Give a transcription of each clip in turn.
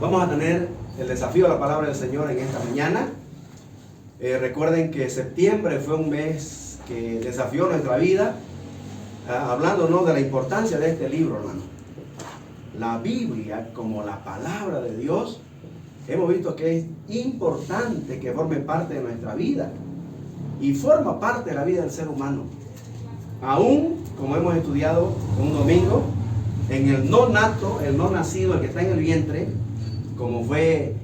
Vamos a tener el desafío de la palabra del Señor en esta mañana. Recuerden que septiembre fue un mes que desafió nuestra vida, hablándonos de la importancia de este libro, hermano. La Biblia, como la palabra de Dios, hemos visto que es importante que forme parte de nuestra vida y forma parte de la vida del ser humano. Aún, como hemos estudiado un domingo, en el no nato, el no nacido, el que está en el vientre, como fue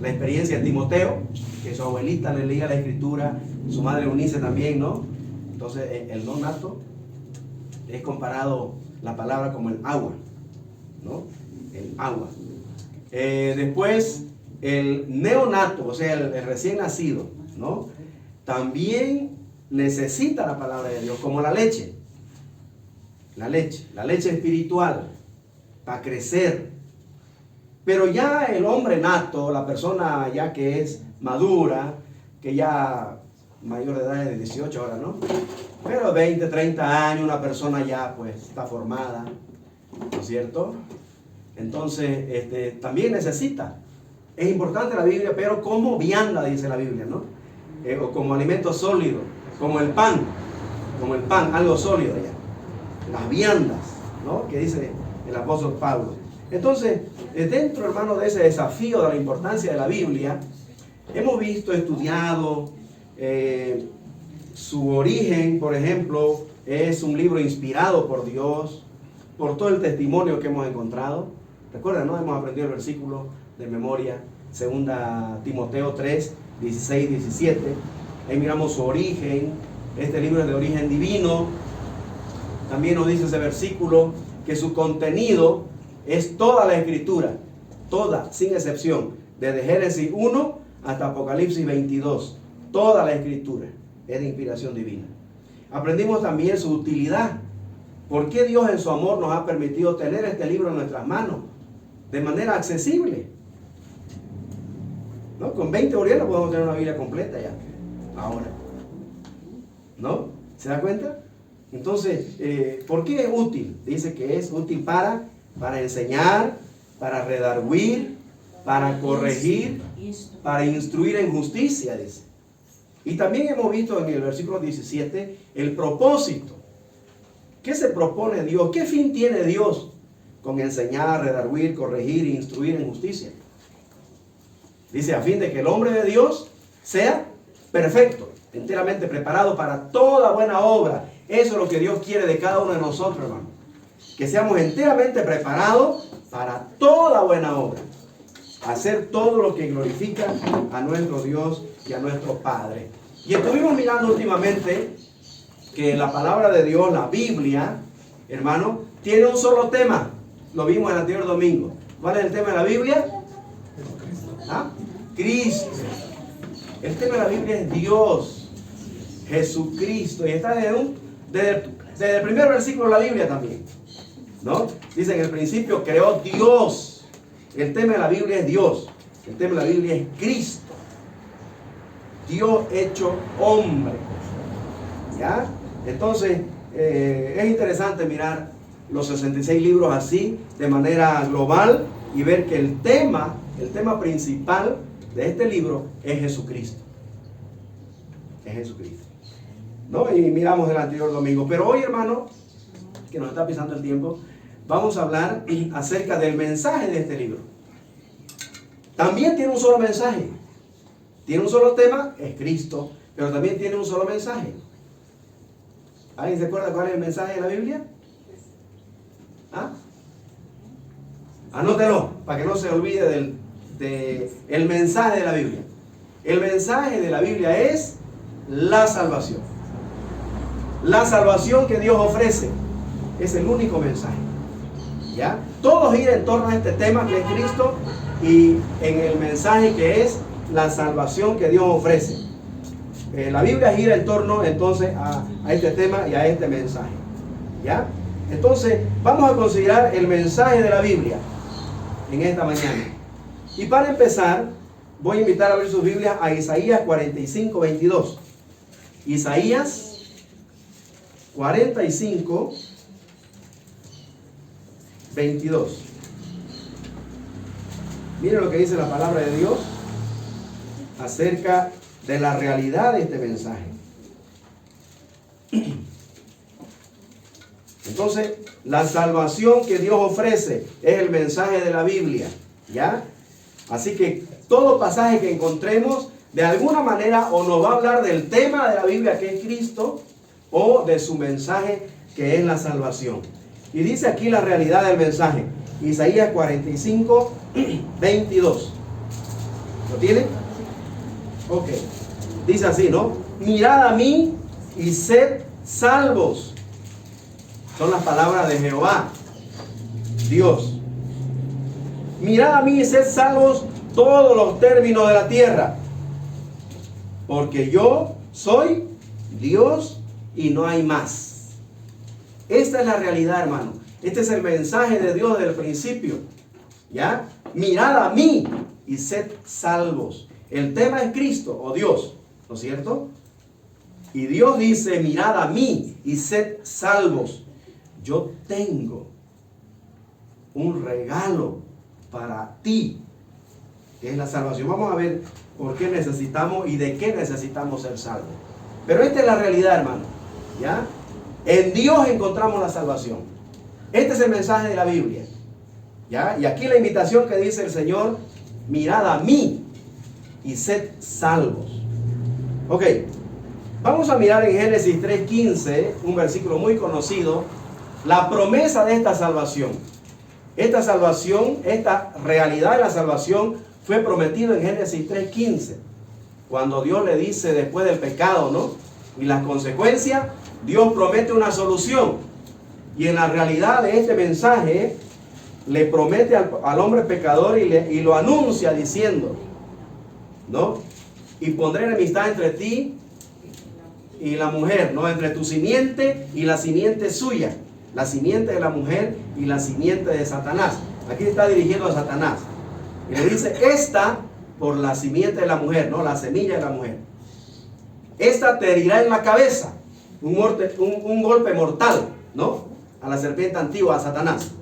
la experiencia de Timoteo, que su abuelita le leía la escritura, su madre Eunice también, ¿no? Entonces el no nato es comparado la palabra como el agua, ¿no? El agua. Después el neonato, o sea, el recién nacido, ¿no? También necesita la palabra de Dios, como la leche. La leche espiritual, para crecer. Pero ya el hombre nato, la persona ya que es madura, que ya mayor de edad de 18 ahora, ¿no? Pero 20, 30 años, una persona ya pues está formada, ¿no es cierto? Entonces, también necesita. Es importante la Biblia, pero como vianda, dice la Biblia, ¿no? O como alimento sólido, como el pan, algo sólido ya. Las viandas, ¿no? Que dice el apóstol Pablo. Entonces, dentro, hermano, de ese desafío de la importancia de la Biblia, hemos visto, estudiado su origen. Por ejemplo, es un libro inspirado por Dios, por todo el testimonio que hemos encontrado. Recuerden, ¿no? Hemos aprendido el versículo de memoria, 2 Timoteo 3, 16, 17. Ahí miramos su origen. Este libro es de origen divino. También nos dice ese versículo que su contenido es toda la escritura, toda, sin excepción, desde Génesis 1 hasta Apocalipsis 22. Toda la escritura es de inspiración divina. Aprendimos también su utilidad. ¿Por qué Dios en su amor nos ha permitido tener este libro en nuestras manos de manera accesible? ¿No? Con 20 bolívares podemos tener una Biblia completa ya, ahora. ¿No? ¿Se da cuenta? Entonces, ¿por qué es útil? Dice que es útil para enseñar, para redarguir, para corregir, para instruir en justicia, dice. Y también hemos visto en el versículo 17 el propósito. ¿Qué se propone Dios? ¿Qué fin tiene Dios con enseñar, redarguir, corregir e instruir en justicia? Dice, a fin de que el hombre de Dios sea perfecto, enteramente preparado para toda buena obra. Eso es lo que Dios quiere de cada uno de nosotros, hermano. Que seamos enteramente preparados para toda buena obra. Hacer todo lo que glorifica a nuestro Dios y a nuestro Padre. Y estuvimos mirando últimamente que la palabra de Dios, la Biblia, hermano, tiene un solo tema. Lo vimos el anterior domingo. ¿Cuál es el tema de la Biblia? ¿Ah? Cristo. El tema de la Biblia es Dios, Jesucristo. Y está desde el primer versículo de la Biblia también, ¿no? Dice, en el principio creó Dios. El tema de la Biblia es Dios. El tema de la Biblia es Cristo. Dios hecho hombre. ¿Ya? Entonces, es interesante mirar los 66 libros así, de manera global, y ver que el tema principal de este libro es Jesucristo. Es Jesucristo, ¿no? Y miramos el anterior domingo. Pero hoy, hermano, que nos está pisando el tiempo, vamos a hablar acerca del mensaje de este libro. También tiene un solo mensaje. Tiene un solo tema, es Cristo, pero también tiene un solo mensaje. ¿Alguien se acuerda cuál es el mensaje de la Biblia? ¿Ah? Anótelo, para que no se olvide del mensaje de la Biblia. El mensaje de la Biblia es la salvación. La salvación que Dios ofrece es el único mensaje. ¿Ya? Todo gira en torno a este tema que es Cristo y en el mensaje que es la salvación que Dios ofrece. La Biblia gira en torno entonces a este tema y a este mensaje. ¿Ya? Entonces vamos a considerar el mensaje de la Biblia en esta mañana. Y para empezar, voy a invitar a abrir sus Biblias a Isaías 45, 22. Isaías 45, 22. Miren lo que dice la palabra de Dios acerca de la realidad de este mensaje. Entonces, la salvación que Dios ofrece es el mensaje de la Biblia, ¿ya? Así que todo pasaje que encontremos, de alguna manera, o nos va a hablar del tema de la Biblia, que es Cristo, o de su mensaje, que es la salvación. Y dice aquí la realidad del mensaje. Isaías 45, 22. ¿Lo tienen? Ok. Dice así, ¿no? Mirad a mí y sed salvos. Son las palabras de Jehová, Dios. Mirad a mí y sed salvos todos los términos de la tierra, porque yo soy Dios y no hay más. Esta es la realidad, hermano. Este es el mensaje de Dios desde el principio, ¿ya? Mirad a mí y sed salvos. El tema es Cristo o Dios, ¿no es cierto? Y Dios dice, mirad a mí y sed salvos. Yo tengo un regalo para ti, que es la salvación. Vamos a ver por qué necesitamos y de qué necesitamos ser salvos. Pero esta es la realidad, hermano, ¿ya? En Dios encontramos la salvación. Este es el mensaje de la Biblia, ¿ya? Y aquí la invitación que dice el Señor, mirad a mí y sed salvos. Ok, vamos a mirar en Génesis 3:15, un versículo muy conocido, la promesa de esta salvación. Esta salvación, esta realidad de la salvación fue prometido en Génesis 3:15. Cuando Dios le dice después del pecado, ¿no? Y las consecuencias, Dios promete una solución. Y en la realidad de este mensaje, le promete al hombre pecador y lo anuncia diciendo, ¿no? Y pondré enemistad entre ti y la mujer, ¿no? Entre tu simiente y la simiente suya. La simiente de la mujer y la simiente de Satanás. Aquí está dirigiendo a Satanás. Y le dice, esta por la simiente de la mujer, ¿no? La semilla de la mujer. Esta te herirá en la cabeza. Un golpe mortal, ¿no? A la serpiente antigua, a Satanás.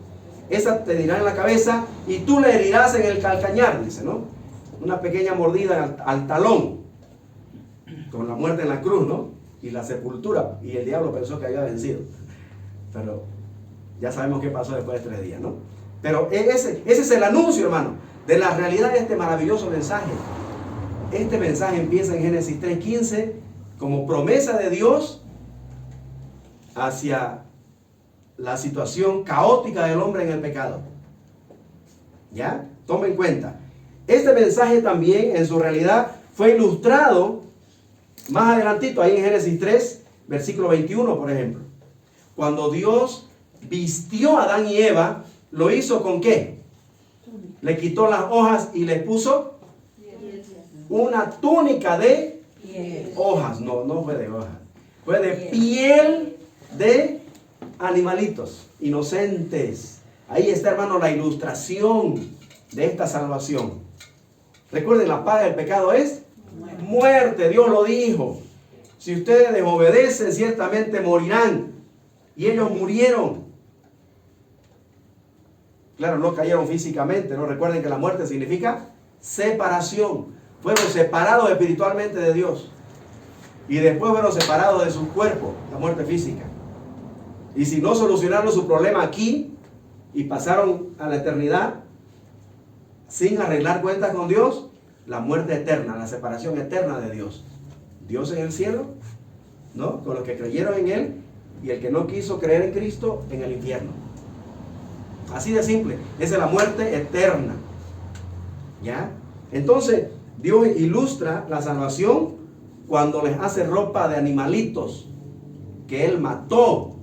Esta te herirá en la cabeza y tú le herirás en el calcañar, dice, ¿no? Una pequeña mordida al talón. Con la muerte en la cruz, ¿no? Y la sepultura. Y el diablo pensó que había vencido. Pero ya sabemos qué pasó después de 3 días, ¿no? Pero ese es el anuncio, hermano, de la realidad de este maravilloso mensaje. Este mensaje empieza en Génesis 3:15 como promesa de Dios hacia la situación caótica del hombre en el pecado. ¿Ya? Toma en cuenta. Este mensaje también en su realidad fue ilustrado más adelantito, ahí en Génesis 3, versículo 21, por ejemplo. Cuando Dios vistió a Adán y Eva, ¿lo hizo con qué? Le quitó las hojas y les puso una túnica de hojas. No fue de hojas. Fue de piel de animalitos inocentes. Ahí está, hermano, la ilustración de esta salvación. Recuerden, la paga del pecado es muerte. Dios lo dijo. Si ustedes desobedecen, ciertamente morirán. Y ellos murieron. Claro, no cayeron físicamente, ¿no? Recuerden que la muerte significa separación. Fueron separados espiritualmente de Dios. Y después fueron separados de su cuerpo, la muerte física. Y si no solucionaron su problema aquí y pasaron a la eternidad sin arreglar cuentas con Dios, la muerte eterna, la separación eterna de Dios. Dios en el cielo, ¿no? Con los que creyeron en Él. Y el que no quiso creer en Cristo, en el infierno. Así de simple. Esa es la muerte eterna. ¿Ya? Entonces, Dios ilustra la salvación cuando les hace ropa de animalitos que Él mató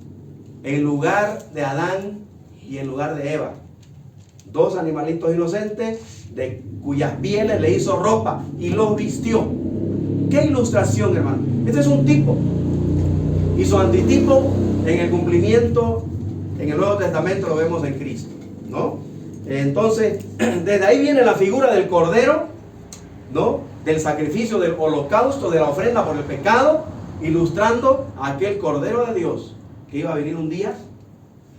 en lugar de Adán y en lugar de Eva. 2 animalitos inocentes de cuyas pieles le hizo ropa y los vistió. ¿Qué ilustración, hermano? Este es un tipo. Y su antitipo en el cumplimiento en el Nuevo Testamento lo vemos en Cristo, ¿no? Entonces, desde ahí viene la figura del Cordero, ¿no? Del sacrificio, del holocausto, de la ofrenda por el pecado, ilustrando a aquel Cordero de Dios que iba a venir un día,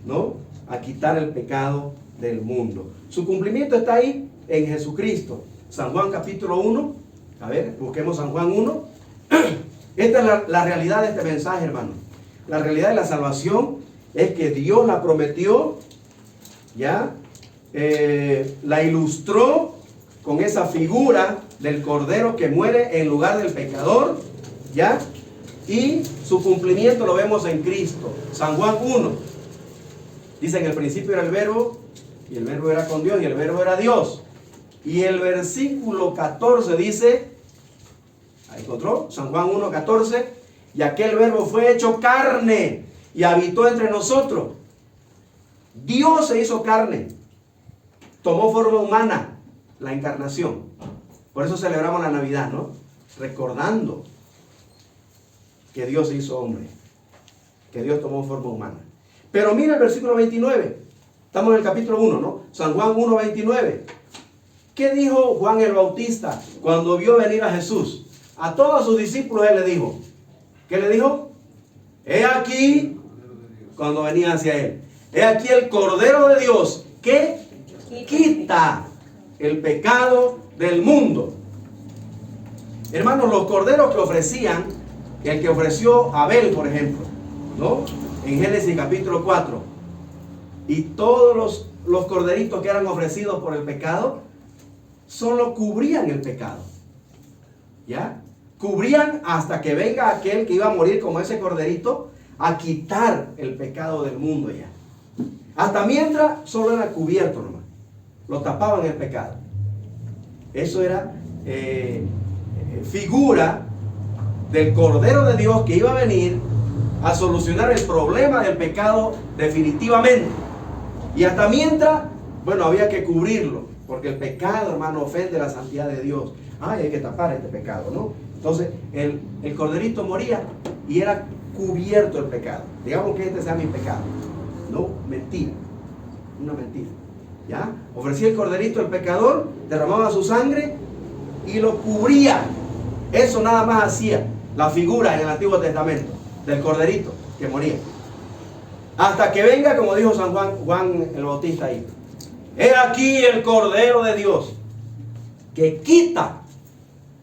¿no? A quitar el pecado del mundo. Su cumplimiento está ahí en Jesucristo. San Juan capítulo 1. A ver, busquemos San Juan 1. Esta es la realidad de este mensaje, hermano. La realidad de la salvación es que Dios la prometió, ¿ya? La ilustró con esa figura del Cordero que muere en lugar del pecador, ¿ya? Y su cumplimiento lo vemos en Cristo. San Juan 1. Dice: en el principio era el Verbo, y el Verbo era con Dios, y el Verbo era Dios. Y el versículo 14 dice, ¿ahí encontró? San Juan 1, 14. Y aquel Verbo fue hecho carne y habitó entre nosotros. Dios se hizo carne, tomó forma humana, la encarnación. Por eso celebramos la Navidad, ¿no? Recordando que Dios se hizo hombre, que Dios tomó forma humana. Pero mira el versículo 29. Estamos en el capítulo 1, ¿no? San Juan 1, 29. ¿Qué dijo Juan el Bautista cuando vio venir a Jesús? A todos sus discípulos él le dijo. ¿Qué le dijo? He aquí, cuando venía hacia él, he aquí el Cordero de Dios que quita el pecado del mundo. Hermanos, los corderos que ofrecían, el que ofreció Abel, por ejemplo, ¿no? En Génesis capítulo 4, y todos los corderitos que eran ofrecidos por el pecado, solo cubrían el pecado, ¿ya? Cubrían hasta que venga aquel que iba a morir como ese corderito a quitar el pecado del mundo ya. Hasta mientras solo era cubierto nomás, lo tapaban el pecado. Eso era figura del Cordero de Dios que iba a venir a solucionar el problema del pecado definitivamente. Y hasta mientras, bueno, había que cubrirlo, porque el pecado, hermano, ofende la santidad de Dios. Ay, hay que tapar este pecado, ¿no? Entonces, el corderito moría y era cubierto el pecado. Digamos que este sea mi pecado. No, mentira. Una mentira. ¿Ya? Ofrecía el corderito el pecador, derramaba su sangre y lo cubría. Eso nada más hacía la figura en el Antiguo Testamento del corderito que moría. Hasta que venga, como dijo San Juan el Bautista ahí. He aquí el Cordero de Dios que quita.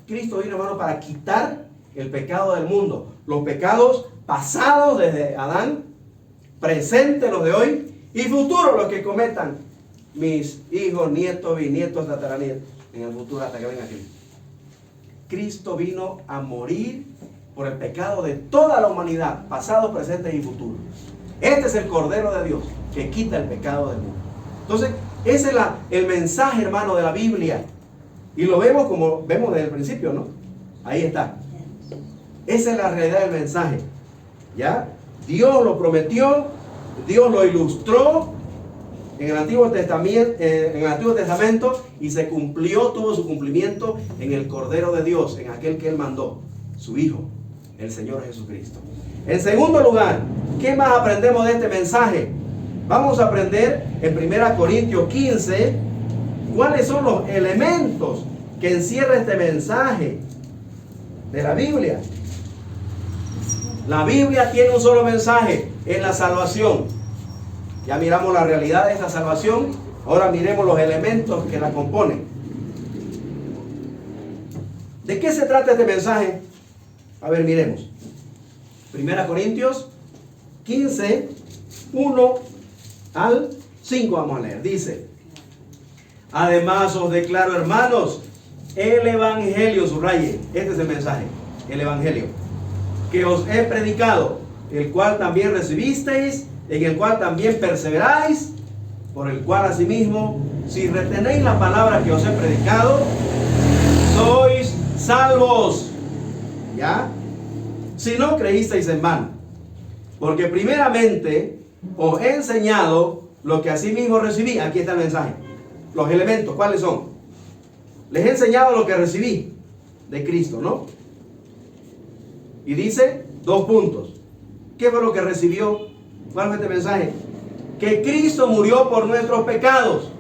Cristo vino, hermano, para quitar el pecado del mundo. Los pecados pasados desde Adán, presentes los de hoy y futuros los que cometan mis hijos, nietos, bisnietos, tataranietos en el futuro hasta que venga Cristo. Cristo vino a morir por el pecado de toda la humanidad, pasados, presentes y futuros. Este es el Cordero de Dios que quita el pecado del mundo. Entonces, ese es el mensaje, hermano, de la Biblia. Y lo vemos como vemos desde el principio, ¿no? Ahí está. Esa es la realidad del mensaje. ¿Ya? Dios lo prometió, Dios lo ilustró en el Antiguo Testamento y se cumplió, tuvo su cumplimiento en el Cordero de Dios, en aquel que Él mandó, su Hijo, el Señor Jesucristo. En segundo lugar, ¿qué más aprendemos de este mensaje? Vamos a aprender en 1 Corintios 15 cuáles son los elementos que encierra este mensaje de la Biblia. La Biblia tiene un solo mensaje, es la salvación. Ya miramos la realidad de esta salvación, ahora miremos los elementos que la componen. ¿De qué se trata este mensaje? A ver, miremos. 1 Corintios 15, 1 al 5 vamos a leer. Dice: además os declaro, hermanos, el Evangelio, subraye, este es el mensaje, el Evangelio, que os he predicado, el cual también recibisteis, en el cual también perseveráis, por el cual asimismo, si retenéis la palabra que os he predicado, sois salvos. ¿Ya? Si no creísteis en vano, porque primeramente os he enseñado lo que asimismo recibí. Aquí está el mensaje. Los elementos, ¿cuáles son? Les he enseñado lo que recibí de Cristo, ¿no? Y dice, 2 puntos. ¿Qué fue lo que recibió? ¿Cuál fue este mensaje? Que Cristo murió por nuestros pecados.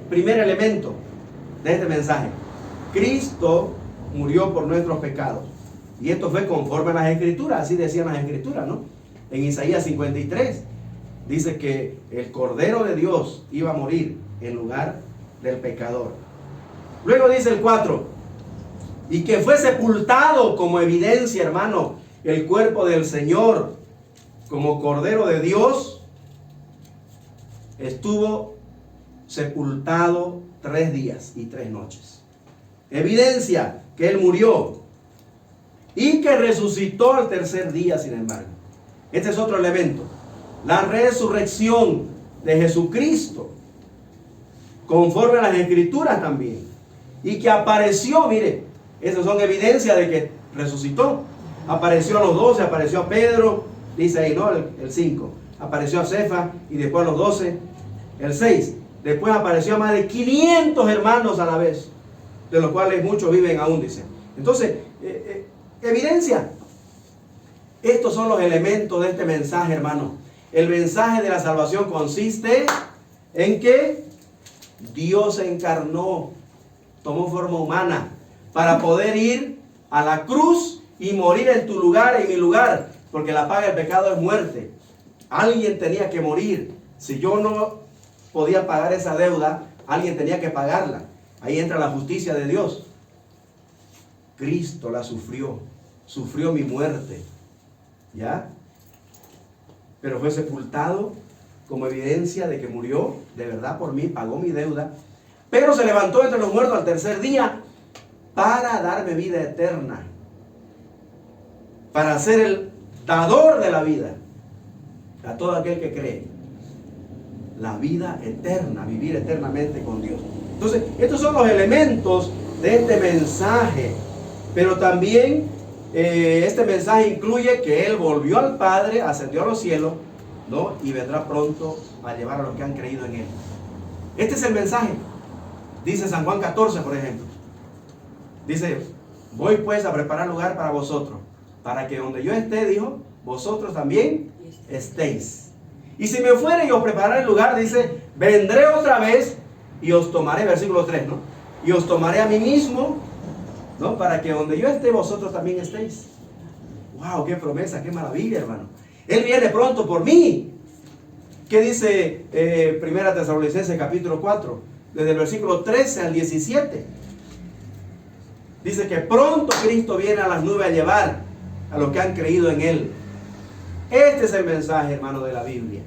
Primer elemento de este mensaje. Cristo murió por nuestros pecados. Y esto fue conforme a las Escrituras, así decían las Escrituras, ¿no? En Isaías 53 dice que el Cordero de Dios iba a morir en lugar del pecador. Luego dice el 4, y que fue sepultado como evidencia, hermano, el cuerpo del Señor, como Cordero de Dios, estuvo sepultado 3 días y 3 noches. Evidencia que Él murió y que resucitó al tercer día, sin embargo. Este es otro elemento. La resurrección de Jesucristo, conforme a las Escrituras también. Y que apareció, mire, esas son evidencias de que resucitó. Apareció a los 12, apareció a Pedro, dice ahí, ¿no? El 5. Apareció a Cefas y después a los 12. El 6. Después apareció a más de 500 hermanos a la vez, de los cuales muchos viven aún, dice. Entonces, evidencia. Estos son los elementos de este mensaje, hermano. El mensaje de la salvación consiste en que Dios se encarnó, tomó forma humana, para poder ir a la cruz y morir en tu lugar, en mi lugar, porque la paga del pecado es muerte. Alguien tenía que morir. Si yo no podía pagar esa deuda, alguien tenía que pagarla. Ahí entra la justicia de Dios. Cristo la sufrió, sufrió mi muerte, ¿ya? Pero fue sepultado como evidencia de que murió de verdad por mí, pagó mi deuda, pero se levantó entre los muertos al tercer día para darme vida eterna, para ser el dador de la vida a todo aquel que cree. La vida eterna, vivir eternamente con Dios. Entonces, estos son los elementos de este mensaje. Pero también este mensaje incluye que Él volvió al Padre, ascendió a los cielos, ¿no? Y vendrá pronto a llevar a los que han creído en Él. Este es el mensaje. Dice San Juan 14, por ejemplo. Dice, voy pues a preparar lugar para vosotros, para que donde yo esté, dijo, vosotros también estéis. Y si me fuere y os prepararé el lugar, dice, vendré otra vez y os tomaré, versículo 3, ¿no? Y os tomaré a mí mismo, ¿no? Para que donde yo esté, vosotros también estéis. ¡Wow! ¡Qué promesa! ¡Qué maravilla, hermano! Él viene pronto por mí. ¿Qué dice Primera Tesalonicenses capítulo 4? Desde el versículo 13 al 17. Dice que pronto Cristo viene a las nubes a llevar a los que han creído en Él. Este es el mensaje, hermano, de la Biblia.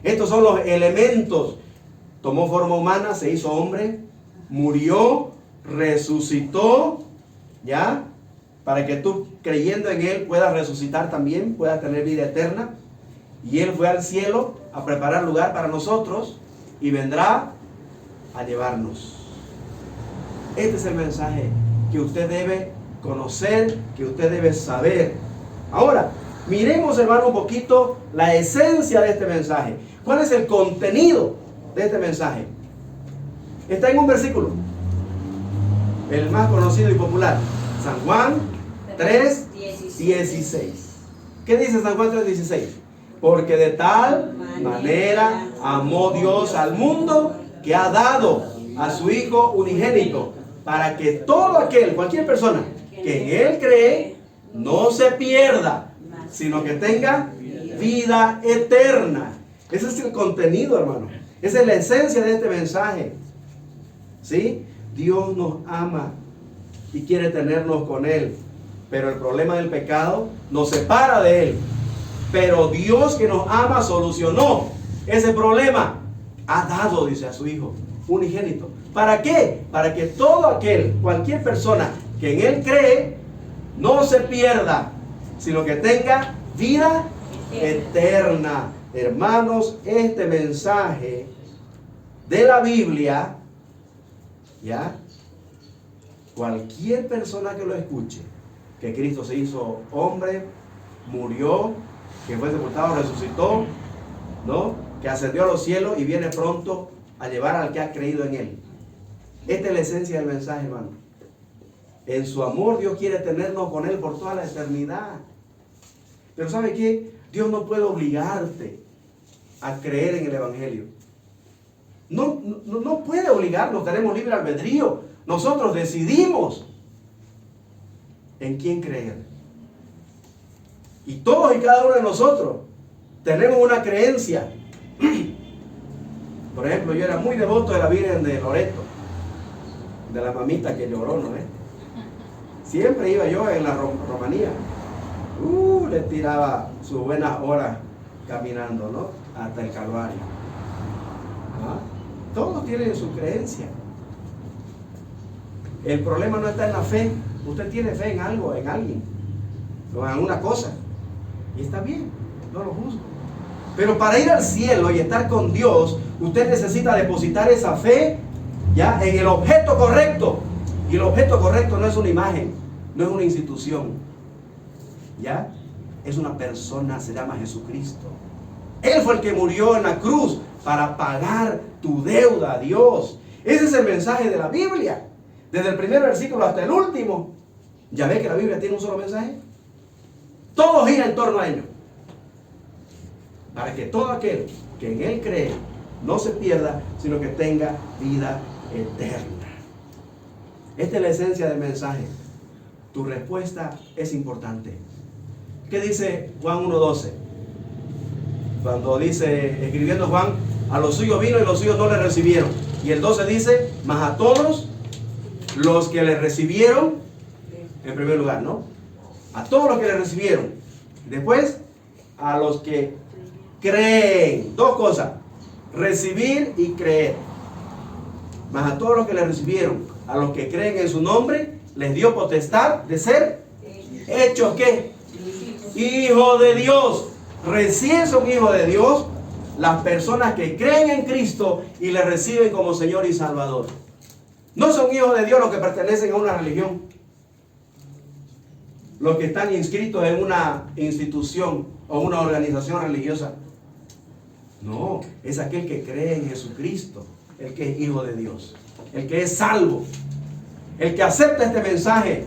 Estos son los elementos. Tomó forma humana, se hizo hombre, murió, resucitó, ¿ya? Para que tú, creyendo en Él, puedas resucitar también, puedas tener vida eterna. Y Él fue al cielo a preparar lugar para nosotros y vendrá a llevarnos. Este es el mensaje que usted debe conocer, que usted debe saber. Ahora, miremos, hermano, un poquito la esencia de este mensaje. ¿Cuál es el contenido de este mensaje? Está en un versículo, el más conocido y popular, San Juan 3:16. ¿Qué dice San Juan 3:16? Porque de tal manera amó Dios al mundo que ha dado a su Hijo unigénito, para que todo aquel, cualquier persona que en Él cree, no se pierda, sino que tenga vida eterna. Ese es el contenido, hermano. Esa es la esencia de este mensaje. ¿Sí? Dios nos ama y quiere tenernos con Él. Pero el problema del pecado nos separa de Él. Pero Dios, que nos ama, solucionó ese problema. Ha dado, dice, a su Hijo unigénito. ¿Para qué? Para que todo aquel, cualquier persona que en Él cree, no se pierda, sino que tenga vida eterna. Hermanos, este mensaje de la Biblia, ¿ya? Cualquier persona que lo escuche, que Cristo se hizo hombre, murió, que fue sepultado, resucitó, ¿no? Que ascendió a los cielos y viene pronto a llevar al que ha creído en Él. Esta es la esencia del mensaje, hermano. En su amor Dios quiere tenernos con Él por toda la eternidad. Pero ¿sabe qué? Dios no puede obligarte a creer en el Evangelio. No puede obligarnos, tenemos libre albedrío. Nosotros decidimos en quién creer. Y todos y cada uno de nosotros tenemos una creencia. Por ejemplo, yo era muy devoto de la Virgen de Loreto, de la mamita que lloró, ¿no? Siempre iba yo en la romanía. Le tiraba sus buenas horas caminando, ¿no? Hasta el Calvario. ¿Ah? Todos tienen su creencia. El problema no está en la fe. Usted tiene fe en algo, en alguien, o en alguna cosa. Y está bien, no lo juzgo. Pero para ir al cielo y estar con Dios, usted necesita depositar esa fe ya en el objeto correcto. Y el objeto correcto no es una imagen, no es una institución, ya es una persona, se llama Jesucristo. Él fue el que murió en la cruz para pagar tu deuda a Dios. Ese es el mensaje de la Biblia, desde el primer versículo hasta el último. Ya ve que la Biblia tiene un solo mensaje. Todo gira en torno a ello, para que todo aquel que en Él cree no se pierda, sino que tenga vida eterna. Esta es la esencia del mensaje. Tu respuesta es importante. ¿Qué dice Juan 1:12? Cuando dice, escribiendo Juan, a los suyos vino y los suyos no le recibieron. Y el 12 dice, mas a todos los que le recibieron, en primer lugar, ¿no? A todos los que le recibieron. Después, a los que creen. Dos cosas, recibir y creer. Mas a todos los que le recibieron, a los que creen en su nombre, les dio potestad de ser hechos, ¿qué? Hijos de Dios. Recién son hijos de Dios las personas que creen en Cristo y le reciben como Señor y Salvador. No son hijos de Dios los que pertenecen a una religión, los que están inscritos en una institución o una organización religiosa. No, es aquel que cree en Jesucristo, el que es hijo de Dios, el que es salvo, el que acepta este mensaje.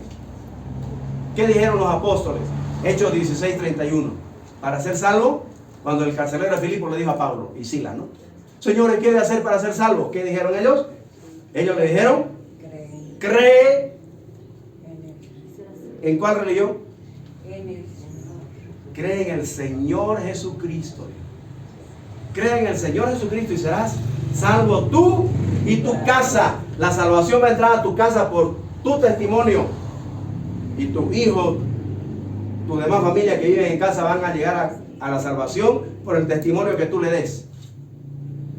¿Qué dijeron los apóstoles? Hechos 16:31. Para ser salvo, cuando el carcelero de Filipo le dijo a Pablo y Silas, ¿no? Señores, ¿qué he de hacer para ser salvo? ¿Qué dijeron ellos? Ellos le dijeron, cree. ¿En cuál religión? Cree en el Señor Jesucristo. Cree en el Señor Jesucristo y serás salvo tú y tu casa. La salvación va a entrar a tu casa por tu testimonio. Y tu hijo, tu demás familia que viven en casa van a llegar a la salvación por el testimonio que tú le des.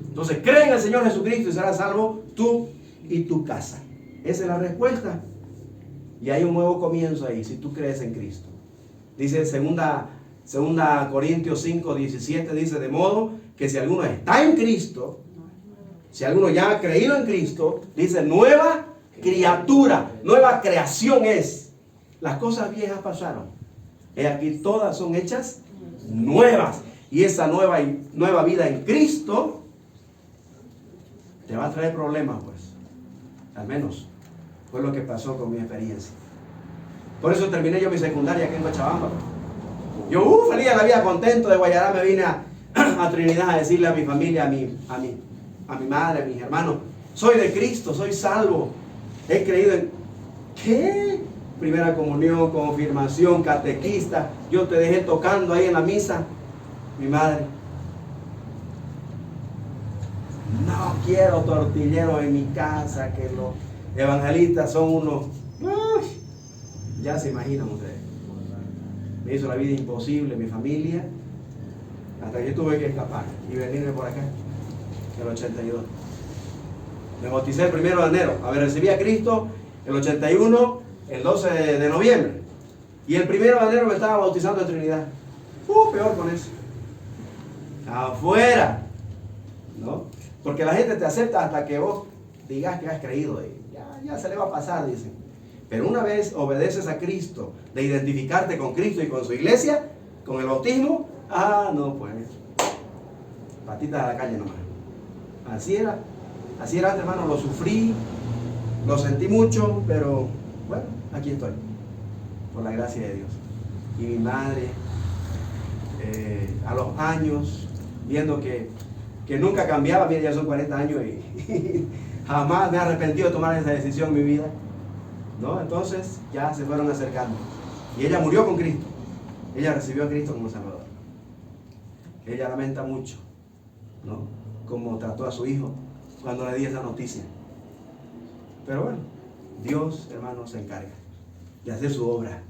Entonces, cree en el Señor Jesucristo y serás salvo tú y tu casa. Esa es la respuesta. Y hay un nuevo comienzo ahí, si tú crees en Cristo. Dice segunda Corintios 5:17, dice, de modo que si alguno está en Cristo, si alguno ya ha creído en Cristo, dice, nueva criatura, nueva creación es. Las cosas viejas pasaron. He aquí todas son hechas nuevas. Y esa nueva vida en Cristo te va a traer problemas, pues. Al menos fue lo que pasó con mi experiencia. Por eso terminé yo mi secundaria aquí en Cochabamba. Yo feliz de la vida, contento de Guayará, me vine a Trinidad a decirle a mi familia, a mi madre, a mis hermanos, soy de Cristo, soy salvo. He creído en... ¿Qué? Primera comunión, confirmación, catequista. Yo te dejé tocando ahí en la misa. Mi madre, no quiero tortilleros en mi casa, que los evangelistas son unos... ya se imaginan ustedes. Me hizo la vida imposible, mi familia, hasta que yo tuve que escapar y venirme por acá, en el 82. Me bauticé el 1 de enero. A ver, recibí a Cristo el 81, el 12 de noviembre. Y el 1 de enero me estaba bautizando en Trinidad. Peor con eso. Afuera. ¿No? Porque la gente te acepta hasta que vos digas que has creído. Ya se le va a pasar, dicen. Pero una vez obedeces a Cristo, de identificarte con Cristo y con su iglesia, con el bautismo, no, pues, patitas a la calle nomás. Así era antes, hermano, lo sufrí, lo sentí mucho, pero bueno, aquí estoy, por la gracia de Dios. Y mi madre, a los años, viendo que nunca cambiaba, mira, ya son 40 años y jamás me he arrepentido de tomar esa decisión en mi vida, ¿no? Entonces ya se fueron acercando. Y ella murió con Cristo. Ella recibió a Cristo como Salvador. Ella lamenta mucho, ¿no? como trató a su hijo cuando le di esa noticia. Pero bueno, Dios, hermano, se encarga de hacer su obra.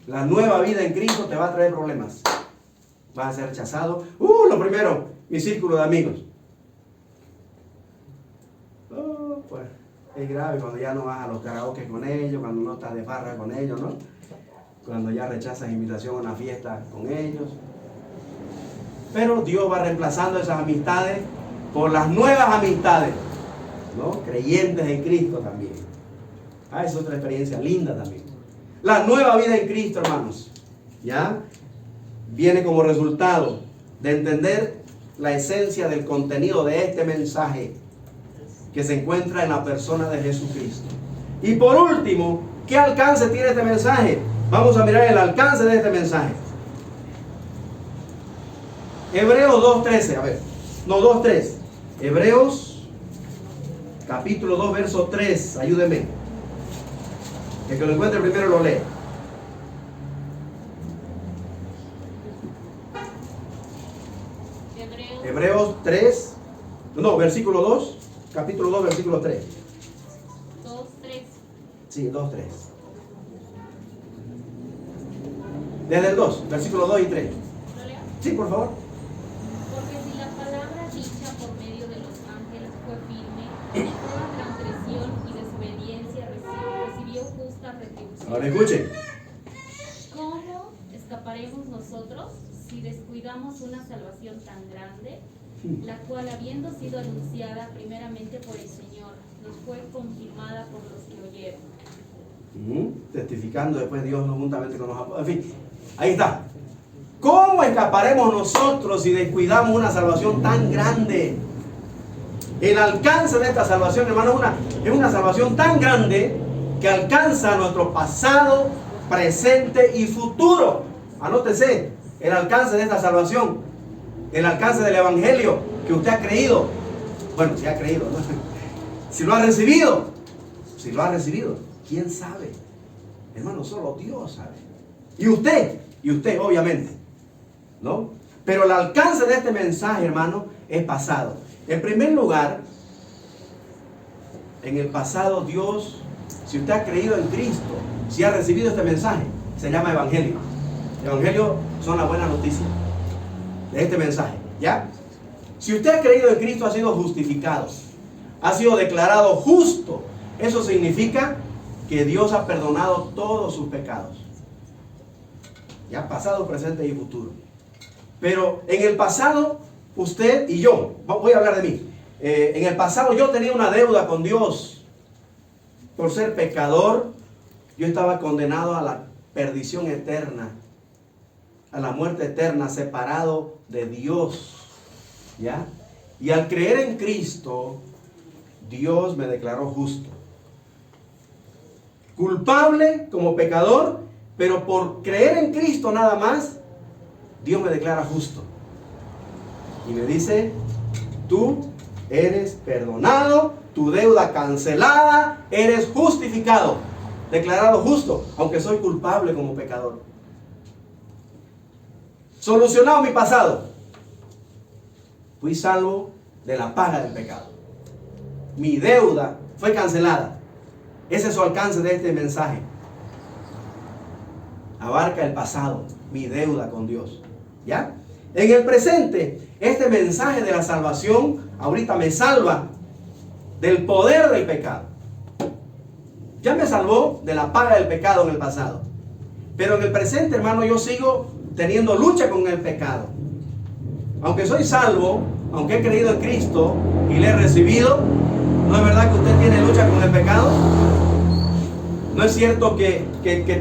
La nueva vida en Cristo te va a traer problemas. Vas a ser rechazado. Lo primero, mi círculo de amigos. Pues es grave cuando ya no vas a los karaoke con ellos, cuando no estás de farra con ellos, ¿no? Cuando ya rechazas invitación a una fiesta con ellos. Pero Dios va reemplazando esas amistades por las nuevas amistades, ¿no? Creyentes en Cristo también. Es otra experiencia linda también. La nueva vida en Cristo, hermanos, ¿ya? Viene como resultado de entender la esencia del contenido de este mensaje que se encuentra en la persona de Jesucristo. Y por último, ¿qué alcance tiene este mensaje? Vamos a mirar el alcance de este mensaje. Hebreos 2.13, 2.3. Hebreos capítulo 2, verso 3. Ayúdenme. El que lo encuentre primero lo lee. Hebreos 3, versículo 2, capítulo 2, versículo 3. 2.3. Sí, 2.3. Desde el 2, versículo 2 y 3. ¿Lo leo? Sí, por favor. Porque si la palabra dicha por medio de los ángeles fue firme, y toda transgresión y desobediencia recibió justa retribución. Ahora escuchen. ¿Cómo escaparemos nosotros si descuidamos una salvación tan grande, la cual, habiendo sido anunciada primeramente por el Señor, nos fue confirmada por los que oyeron? Testificando después Dios juntamente con los apóstoles. En fin, ahí está. ¿Cómo escaparemos nosotros si descuidamos una salvación tan grande? El alcance de esta salvación, hermano, es una salvación tan grande que alcanza nuestro pasado, presente y futuro. Anótese el alcance de esta salvación, el alcance del evangelio que usted ha creído. Bueno, si ha creído, ¿no? Si lo ha recibido, ¿quién sabe? Hermano, solo Dios sabe. Y usted obviamente, ¿no? Pero el alcance de este mensaje, hermano, es pasado. En primer lugar, en el pasado Dios, si usted ha creído en Cristo, si ha recibido este mensaje, se llama evangelio. Evangelio son las buenas noticias de este mensaje, ¿ya? Si usted ha creído en Cristo, ha sido justificado, ha sido declarado justo. Eso significa que Dios ha perdonado todos sus pecados, ya pasado, presente y futuro. Pero en el pasado, usted y yo, voy a hablar de mí, en el pasado yo tenía una deuda con Dios. Por ser pecador, yo estaba condenado a la perdición eterna, a la muerte eterna, separado de Dios, ¿ya? Y al creer en Cristo, Dios me declaró justo. Culpable como pecador, pero por creer en Cristo nada más, Dios me declara justo. Y me dice, tú eres perdonado, tu deuda cancelada, eres justificado, declarado justo, aunque soy culpable como pecador. Solucionado mi pasado, fui salvo de la paga del pecado. Mi deuda fue cancelada. Ese es su alcance de este mensaje. Abarca el pasado, mi deuda con Dios, ¿ya? En el presente, este mensaje de la salvación ahorita me salva del poder del pecado. Ya me salvó de la paga del pecado en el pasado. Pero en el presente, hermano, yo sigo teniendo lucha con el pecado. Aunque soy salvo, aunque he creído en Cristo y le he recibido, ¿no es verdad que usted tiene lucha con el pecado? ¿No es cierto que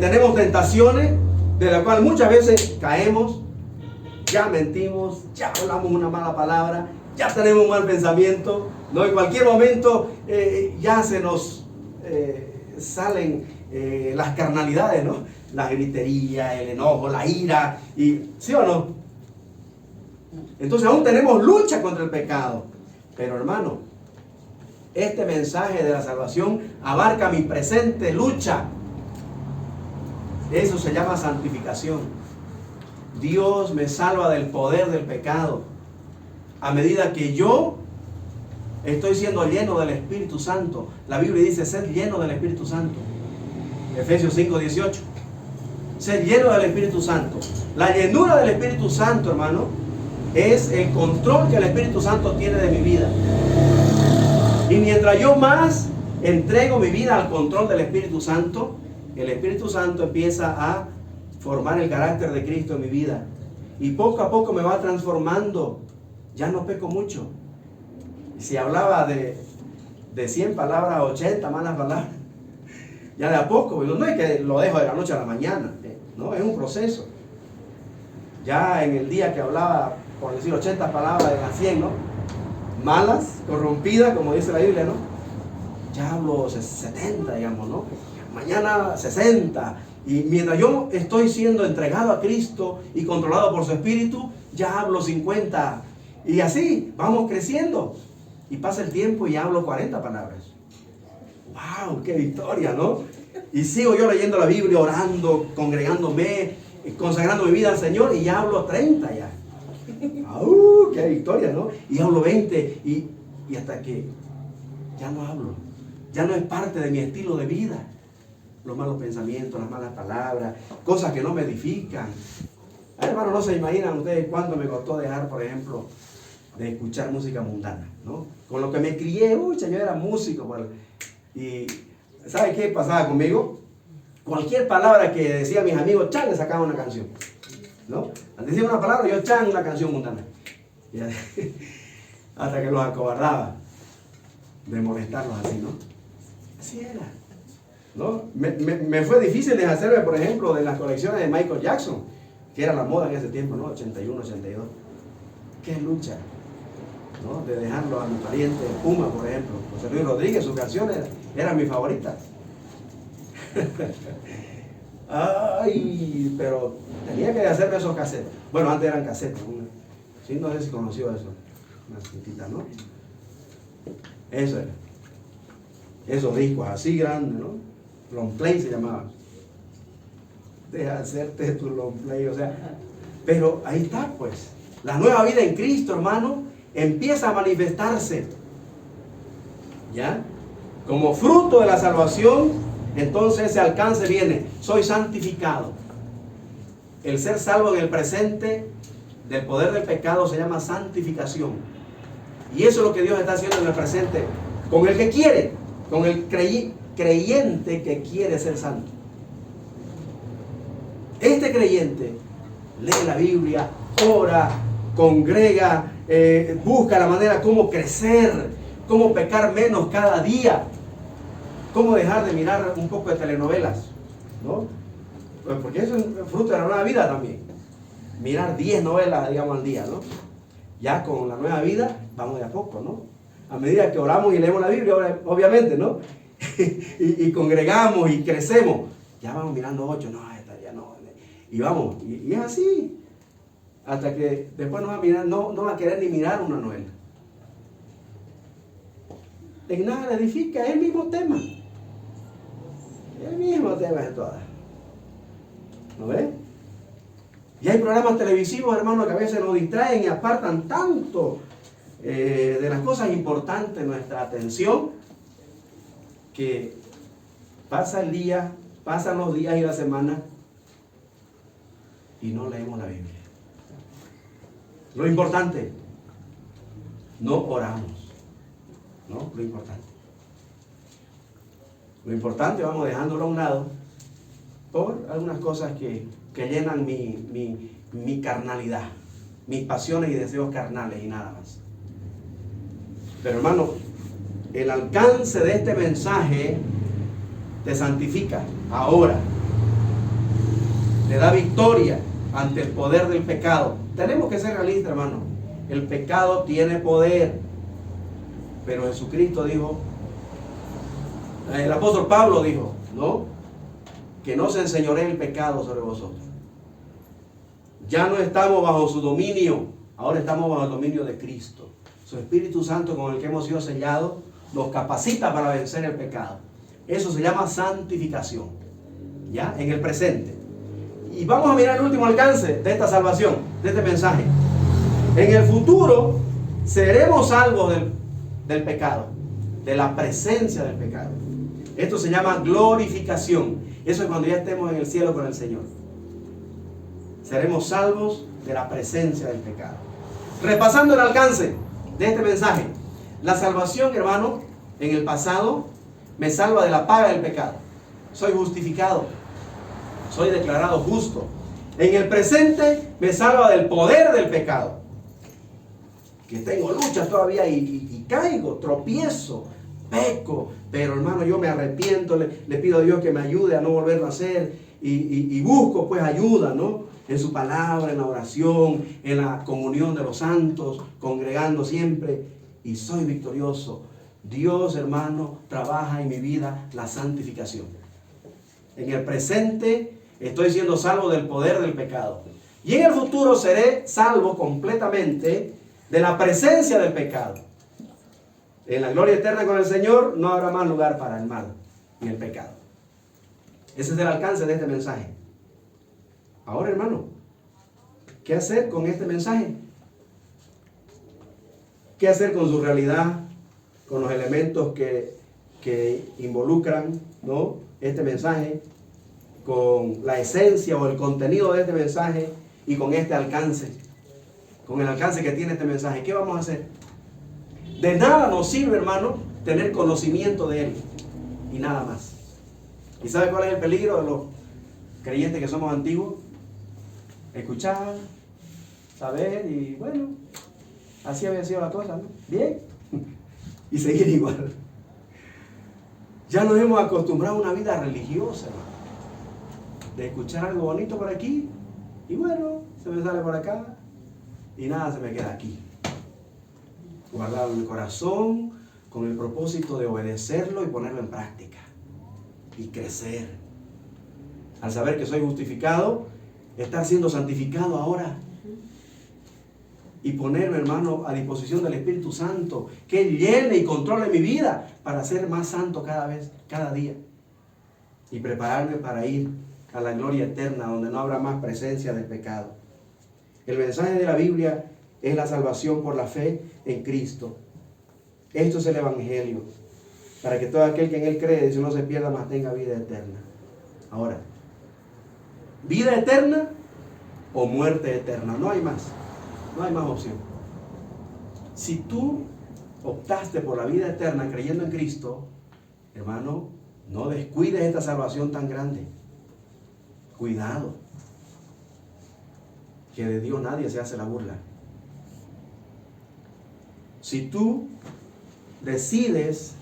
tenemos tentaciones de las cuales muchas veces caemos? Ya mentimos, ya hablamos una mala palabra, ya tenemos un mal pensamiento, ¿no? En cualquier momento ya se nos salen las carnalidades, ¿no? La gritería, el enojo, la ira, ¿sí o no? Entonces aún tenemos lucha contra el pecado. Pero hermano, este mensaje de la salvación abarca mi presente lucha. Eso se llama santificación. Dios me salva del poder del pecado. a medida que yo estoy siendo lleno del Espíritu Santo. La Biblia dice, sed lleno del Espíritu Santo. Efesios 5:18. Ser lleno del Espíritu Santo. La llenura del Espíritu Santo, hermano, es el control que el Espíritu Santo tiene de mi vida. Y mientras yo más entrego mi vida al control del Espíritu Santo, el Espíritu Santo empieza a formar el carácter de Cristo en mi vida. Y poco a poco me va transformando. Ya no peco mucho. Si hablaba de 100 palabras, 80 malas palabras, ya de a poco, no es que lo dejo de la noche a la mañana, no, es un proceso. Ya en el día que hablaba, por decir 80 palabras de las 100, ¿no? Malas, corrompidas, como dice la Biblia, ¿no? Ya hablo 70, digamos, ¿no? Mañana 60. Y mientras yo estoy siendo entregado a Cristo y controlado por su Espíritu, ya hablo 50. Y así, vamos creciendo. Y pasa el tiempo y hablo 40 palabras. ¡Wow! ¡Qué victoria!, ¿no? Y sigo yo leyendo la Biblia, orando, congregándome, consagrando mi vida al Señor, y ya hablo 30 ya. ¡Qué victoria!, ¿no? Y hablo 20 y hasta que ya no hablo. Ya no es parte de mi estilo de vida. Los malos pensamientos, las malas palabras, cosas que no me edifican. Hermano, no se imaginan ustedes cuánto me costó dejar, por ejemplo, de escuchar música mundana, ¿no? Con lo que me crié, yo era músico, pues, y ¿sabe qué pasaba conmigo? Cualquier palabra que decía mis amigos, chan, le sacaba una canción, ¿no? Al decir una palabra, yo chan, una canción mundana. Hasta que los acobardaba de molestarlos así, ¿no? Así era, ¿no? Me fue difícil deshacerme, por ejemplo, de las colecciones de Michael Jackson, que era la moda en ese tiempo, ¿no? 81, 82. Qué lucha, ¿no? De dejarlo a mi pariente Puma, por ejemplo. José Luis Rodríguez, sus canciones eran mis favoritas. Ay, pero tenía que hacerme esos cassettes. Bueno, antes eran cassettes. Sí, no sé si conoció eso. Unas cintitas, ¿no? Eso era. Esos discos así grandes, ¿no? Long play se llamaba. Deja de hacerte tu long play, o sea. Pero ahí está, pues. La nueva vida en Cristo, hermano, empieza a manifestarse. ¿Ya? Como fruto de la salvación, entonces ese alcance viene. Soy santificado. El ser salvo en el presente del poder del pecado se llama santificación. Y eso es lo que Dios está haciendo en el presente con el que quiere, con el creyente que quiere ser santo. Este creyente lee la Biblia, ora, congrega, busca la manera cómo crecer, cómo pecar menos cada día, cómo dejar de mirar un poco de telenovelas, ¿no? Porque eso es fruto de la nueva vida también. Mirar 10 novelas, digamos, al día, ¿no? Ya con la nueva vida vamos de a poco, ¿no? A medida que oramos y leemos la Biblia, obviamente, ¿no? y congregamos y crecemos, ya vamos mirando 8, no, esta ya no. Y vamos, y es así. Hasta que después no va a querer ni mirar una novela. En nada le edifica, es el mismo tema. El mismo tema de todas. ¿No ves? Y hay programas televisivos, hermanos, que a veces nos distraen y apartan tanto de las cosas importantes nuestra atención, que pasa el día, pasan los días y la semana y no leemos la Biblia. Lo importante, no oramos, ¿no? Lo importante vamos dejándolo a un lado por algunas cosas que llenan mi carnalidad, mis pasiones y deseos carnales y nada más. Pero hermano, el alcance de este mensaje te santifica ahora, te da victoria ante el poder del pecado. Tenemos que ser realistas, hermano. El pecado tiene poder, pero Jesucristo dijo, el apóstol Pablo dijo, ¿no? Que no se enseñoree el pecado sobre vosotros. Ya no estamos bajo su dominio, ahora estamos bajo el dominio de Cristo. Su Espíritu Santo, con el que hemos sido sellados, nos capacita para vencer el pecado. Eso se llama santificación, ¿ya? En el presente. Y vamos a mirar el último alcance de esta salvación, de este mensaje. En el futuro, seremos salvos del pecado, de la presencia del pecado. Esto se llama glorificación. Eso es cuando ya estemos en el cielo con el Señor. Seremos salvos de la presencia del pecado. Repasando el alcance de este mensaje. La salvación, hermano, en el pasado me salva de la paga del pecado. Soy justificado. Soy declarado justo. En el presente me salva del poder del pecado. Que tengo luchas todavía y caigo, tropiezo, peco. Pero hermano, yo me arrepiento, le pido a Dios que me ayude a no volverlo a hacer. Y busco pues ayuda, ¿no? En su palabra, en la oración, en la comunión de los santos, congregando siempre. Y soy victorioso. Dios, hermano, trabaja en mi vida la santificación. En el presente estoy siendo salvo del poder del pecado. Y en el futuro seré salvo completamente de la presencia del pecado. En la gloria eterna con el Señor no habrá más lugar para el mal ni el pecado. Ese es el alcance de este mensaje. Ahora, hermano, ¿qué hacer con este mensaje? ¿Qué hacer con su realidad? Con los elementos que involucran, ¿no?, este mensaje, con la esencia o el contenido de este mensaje y con este alcance, con el alcance que tiene este mensaje. ¿Qué vamos a hacer? De nada nos sirve, hermano, tener conocimiento de él y nada más. ¿Y sabe cuál es el peligro de los creyentes que somos antiguos? Escuchar, saber y bueno, así había sido la cosa, ¿no? Bien, y seguir igual. Ya nos hemos acostumbrado a una vida religiosa, hermano, de escuchar algo bonito por aquí y bueno, se me sale por acá y nada se me queda aquí. Guardado en el corazón con el propósito de obedecerlo y ponerlo en práctica y crecer. Al saber que soy justificado, estar siendo santificado ahora y ponerme, hermano, a disposición del Espíritu Santo, que Él llene y controle mi vida para ser más santo cada vez, cada día, y prepararme para ir a la gloria eterna donde no habrá más presencia del pecado. El mensaje de la Biblia es la salvación por la fe en Cristo. Esto es el Evangelio, para que todo aquel que en Él cree, si no se pierda, más tenga vida eterna. Ahora, vida eterna o muerte eterna, no hay más. No hay más opción. Si tú optaste por la vida eterna creyendo en Cristo, hermano, no descuides esta salvación tan grande. Cuidado, que de Dios nadie se hace la burla. Si tú decides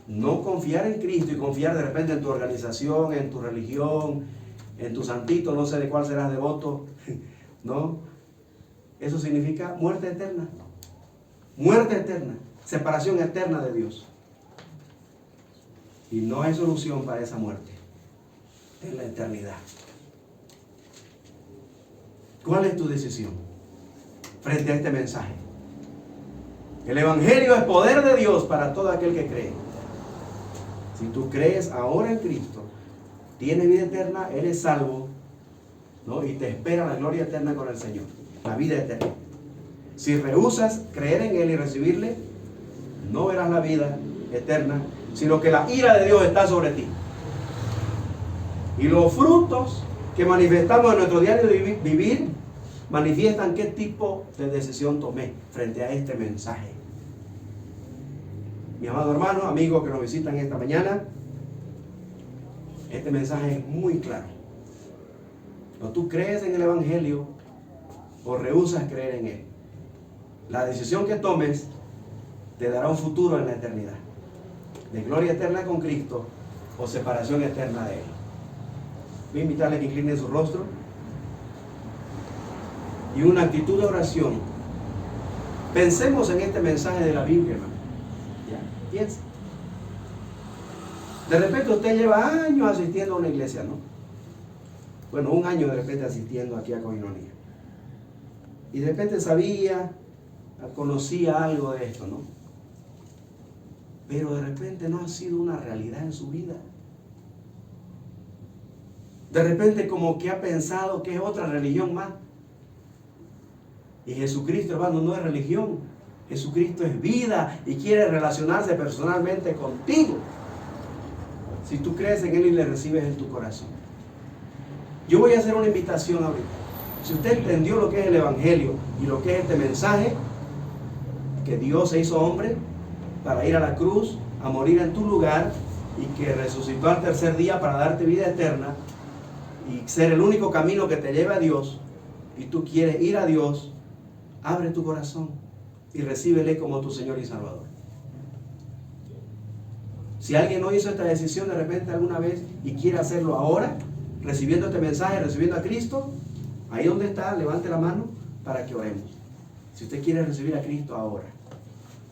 no confiar en Cristo y confiar de repente en tu organización, en tu religión, en tu santito, no sé de cuál serás devoto, ¿no? Eso significa muerte eterna. Muerte eterna. Separación eterna de Dios. Y no hay solución para esa muerte en la eternidad. ¿Cuál es tu decisión frente a este mensaje? El Evangelio es poder de Dios para todo aquel que cree. Si tú crees ahora en Cristo, tienes vida eterna, eres salvo, ¿no? Y te espera la gloria eterna con el Señor. La vida eterna. Si rehusas creer en Él y recibirle, no verás la vida eterna, sino que la ira de Dios está sobre ti. Y los frutos que manifestamos en nuestro diario vivir manifiestan qué tipo de decisión tomé frente a este mensaje. Mi amado hermano, amigo que nos visitan esta mañana, este mensaje es muy claro. O tú crees en el Evangelio o rehusas creer en Él. La decisión que tomes te dará un futuro en la eternidad, de gloria eterna con Cristo o separación eterna de Él. Voy a invitarle a que incline su rostro y una actitud de oración. Pensemos en este mensaje de la Biblia, hermano. Ya, piensa. De repente usted lleva años asistiendo a una iglesia, ¿no? Bueno, un año de repente asistiendo aquí a Koinonia. Y de repente sabía, conocía algo de esto, ¿no? Pero de repente no ha sido una realidad en su vida. De repente como que ha pensado que es otra religión más. Y Jesucristo, hermano, no es religión. Jesucristo es vida y quiere relacionarse personalmente contigo. Si tú crees en Él y le recibes en tu corazón. Yo voy a hacer una invitación ahorita. Si usted entendió lo que es el Evangelio y lo que es este mensaje, que Dios se hizo hombre para ir a la cruz, a morir en tu lugar, y que resucitó al tercer día para darte vida eterna y ser el único camino que te lleve a Dios, y tú quieres ir a Dios, abre tu corazón y recíbele como tu Señor y Salvador. Si alguien no hizo esta decisión de repente alguna vez y quiere hacerlo ahora, recibiendo este mensaje, recibiendo a Cristo, ahí donde está, levante la mano para que oremos. Si usted quiere recibir a Cristo ahora,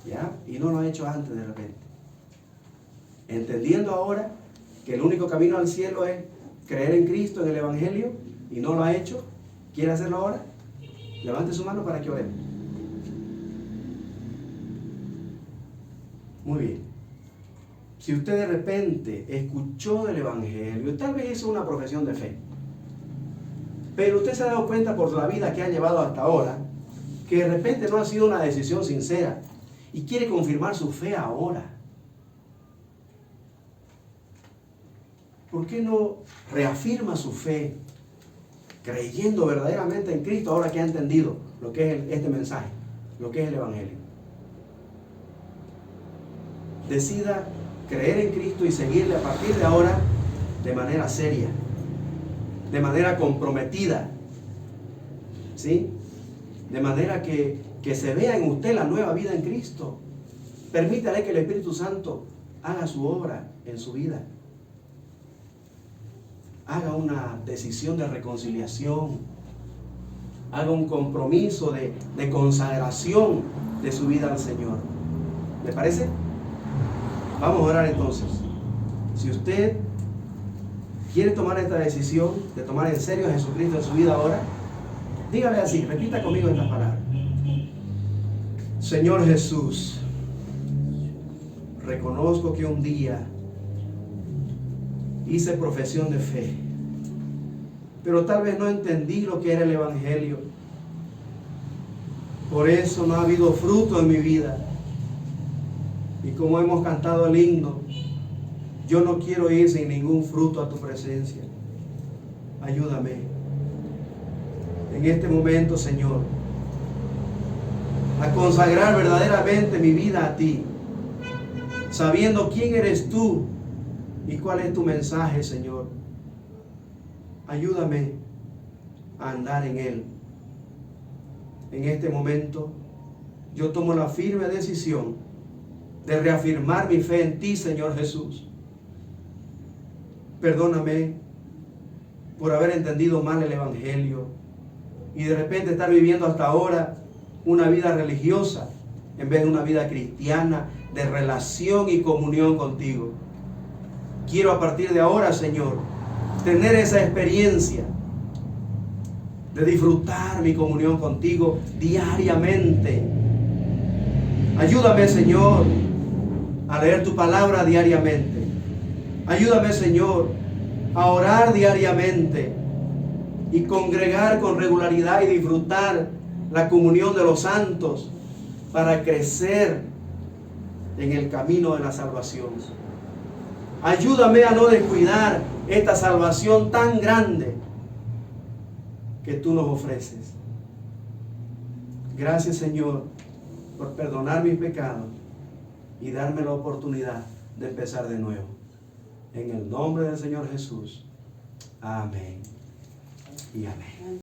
¿ya? Y no lo ha hecho antes de repente. Entendiendo ahora que el único camino al cielo es creer en Cristo, en el Evangelio, y no lo ha hecho, ¿quiere hacerlo ahora? Levante su mano para que oremos. Muy bien. Si usted de repente escuchó del Evangelio, tal vez hizo una profesión de fe, pero usted se ha dado cuenta por la vida que ha llevado hasta ahora, que de repente no ha sido una decisión sincera, y quiere confirmar su fe ahora. ¿Por qué no reafirma su fe creyendo verdaderamente en Cristo ahora que ha entendido lo que es este mensaje, lo que es el Evangelio? Decida creer en Cristo y seguirle a partir de ahora de manera seria, de manera comprometida, ¿sí? De manera que se vea en usted la nueva vida en Cristo. Permítale que el Espíritu Santo haga su obra en su vida. Haga una decisión de reconciliación. Haga un compromiso de consagración de su vida al Señor. ¿Le parece? Vamos a orar entonces. Si usted quiere tomar esta decisión de tomar en serio a Jesucristo en su vida ahora, dígale así, repita conmigo estas palabras. Señor Jesús, reconozco que un día hice profesión de fe, pero tal vez no entendí lo que era el Evangelio. Por eso no ha habido fruto en mi vida. Y como hemos cantado el himno, yo no quiero ir sin ningún fruto a tu presencia. Ayúdame en este momento, Señor, a consagrar verdaderamente mi vida a ti, sabiendo quién eres tú y cuál es tu mensaje, Señor. Ayúdame a andar en él. En este momento, yo tomo la firme decisión de reafirmar mi fe en ti, Señor Jesús. Perdóname por haber entendido mal el Evangelio y de repente estar viviendo hasta ahora una vida religiosa en vez de una vida cristiana de relación y comunión contigo. Quiero a partir de ahora, Señor, tener esa experiencia de disfrutar mi comunión contigo diariamente. Ayúdame, Señor, a leer tu palabra diariamente. Ayúdame, Señor, a orar diariamente y congregar con regularidad y disfrutar la comunión de los santos para crecer en el camino de la salvación. Ayúdame a no descuidar esta salvación tan grande que tú nos ofreces. Gracias, Señor, por perdonar mis pecados y darme la oportunidad de empezar de nuevo. En el nombre del Señor Jesús. Amén y amén.